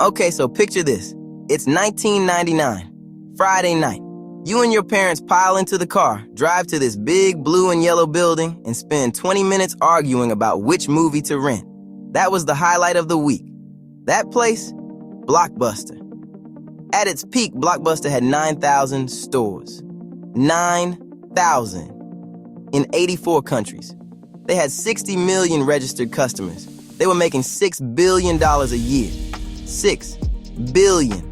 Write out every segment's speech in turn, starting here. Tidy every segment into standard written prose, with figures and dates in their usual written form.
Okay, so picture this. It's 1999, Friday night. You and your parents pile into the car, drive to this big blue and yellow building, and spend 20 minutes arguing about which movie to rent. That was the highlight of the week. That place? Blockbuster. At its peak, Blockbuster had 9,000 stores. 9,000 in 84 countries. They had 60 million registered customers. They were making $6 billion a year. $6 billion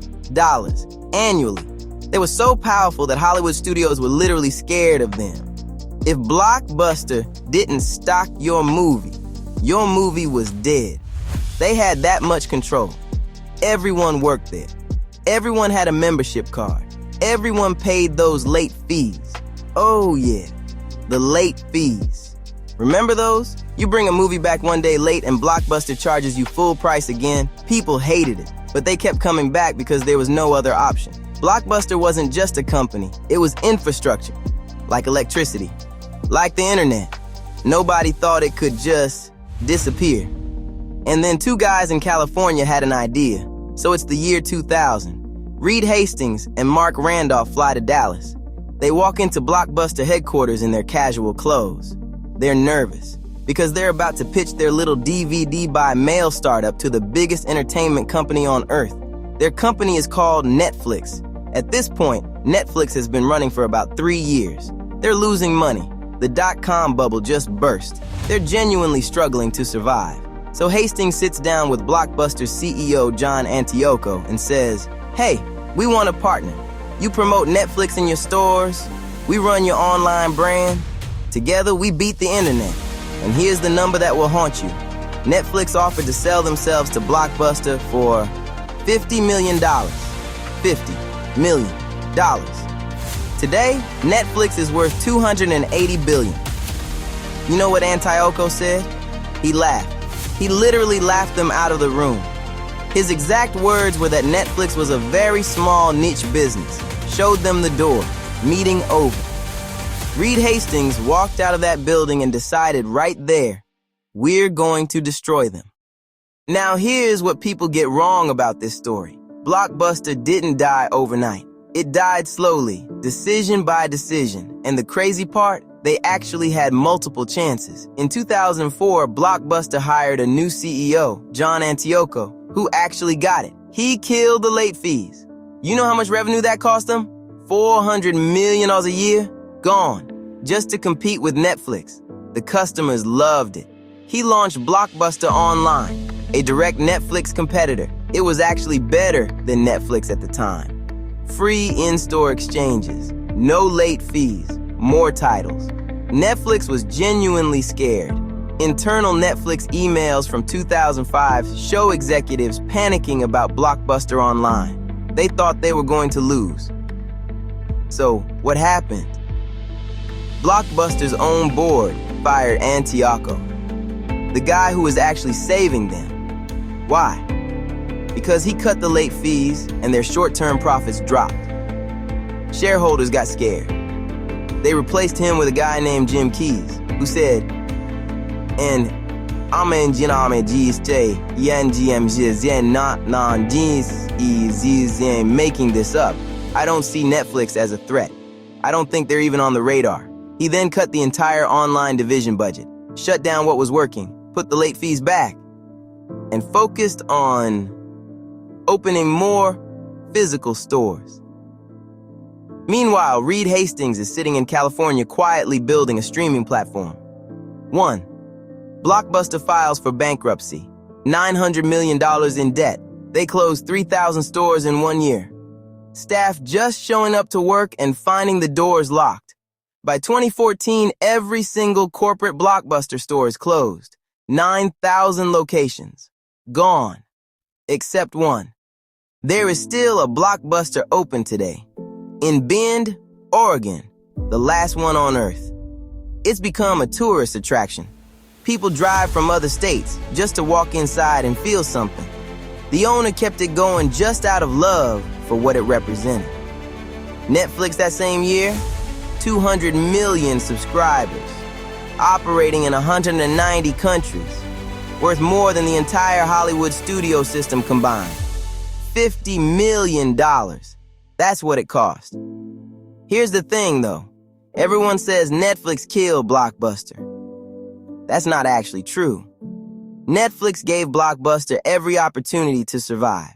annually. They were so powerful that Hollywood studios were literally scared of them. If Blockbuster didn't stock your movie was dead. They had that much control. Everyone worked there. Everyone had a membership card. Everyone paid those late fees. Oh yeah, the late fees. Remember those? You bring a movie back one day late and Blockbuster charges you full price again. People hated it, but they kept coming back because there was no other option. Blockbuster wasn't just a company, it was infrastructure, like electricity, like the internet. Nobody thought it could just disappear. And then two guys in California had an idea. So it's the year 2000. Reed Hastings and Mark Randolph fly to Dallas. They walk into Blockbuster headquarters in their casual clothes. They're nervous because they're about to pitch their little DVD by mail startup to the biggest entertainment company on earth. Their company is called Netflix. At this point, Netflix has been running for about 3 years. They're losing money. The dot-com bubble just burst. They're genuinely struggling to survive. So Hastings sits down with Blockbuster's CEO John Antioco and says, "Hey, we want a partner. You promote Netflix in your stores. We run your online brand. Together, we beat the internet. And here's the number that will haunt you." Netflix offered to sell themselves to Blockbuster for $50 million. $50 million. Today, Netflix is worth $280 billion. You know what Antioco said? He laughed. He literally laughed them out of the room. His exact words were that Netflix was a very small niche business. Showed them the door. Meeting over. Reed Hastings walked out of that building and decided right there, we're going to destroy them. Now here's what people get wrong about this story. Blockbuster didn't die overnight. It died slowly, decision by decision. And the crazy part, they actually had multiple chances. In 2004, Blockbuster hired a new CEO, John Antioco, who actually got it. He killed the late fees. You know how much revenue that cost them? $400 million a year? Gone. Just to compete with Netflix. The customers loved it. He launched Blockbuster Online, a direct Netflix competitor. It was actually better than Netflix at the time. Free in-store exchanges, no late fees, more titles. Netflix was genuinely scared. Internal Netflix emails from 2005 show executives panicking about Blockbuster Online. They thought they were going to lose. So, what happened? Blockbuster's own board fired Antioco, the guy who was actually saving them. Why? Because he cut the late fees and their short-term profits dropped. Shareholders got scared. They replaced him with a guy named Jim Keyes, who said, and amen jiname jiste yen gm not is making this up. I don't see Netflix as a threat. I don't think they're even on the radar. He then cut the entire online division budget, shut down what was working, put the late fees back, and focused on opening more physical stores. Meanwhile, Reed Hastings is sitting in California quietly building a streaming platform. 1. Blockbuster files for bankruptcy. $900 million in debt. They closed 3,000 stores in 1 year. Staff just showing up to work and finding the doors locked. By 2014, every single corporate Blockbuster store is closed. 9,000 locations. Gone. Except one. There is still a Blockbuster open today. In Bend, Oregon, the last one on Earth. It's become a tourist attraction. People drive from other states just to walk inside and feel something. The owner kept it going just out of love for what it represented. Netflix that same year, 200 million subscribers, operating in 190 countries, worth more than the entire Hollywood studio system combined. $50 million. That's what it cost. Here's the thing, though. Everyone says Netflix killed Blockbuster. That's not actually true. Netflix gave Blockbuster every opportunity to survive.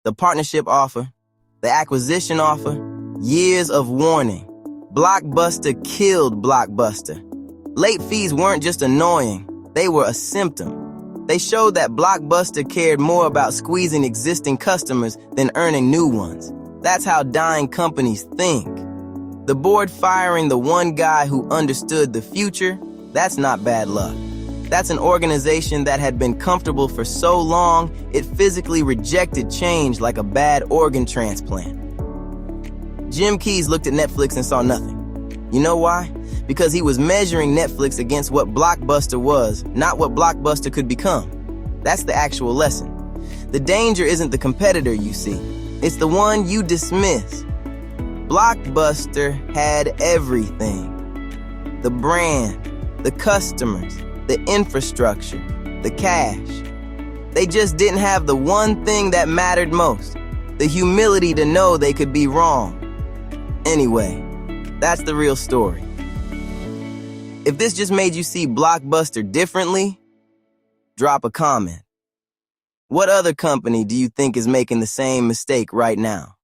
The partnership offer, the acquisition offer, years of warning. Blockbuster killed Blockbuster. Late fees weren't just annoying, they were a symptom. They showed that Blockbuster cared more about squeezing existing customers than earning new ones. That's how dying companies think. The board firing the one guy who understood the future, that's not bad luck. That's an organization that had been comfortable for so long, it physically rejected change like a bad organ transplant. Jim Keyes looked at Netflix and saw nothing. You know why? Because he was measuring Netflix against what Blockbuster was, not what Blockbuster could become. That's the actual lesson. The danger isn't the competitor you see. It's the one you dismiss. Blockbuster had everything. The brand, the customers, the infrastructure, the cash. They just didn't have the one thing that mattered most, the humility to know they could be wrong. Anyway, that's the real story. If this just made you see Blockbuster differently, drop a comment. What other company do you think is making the same mistake right now?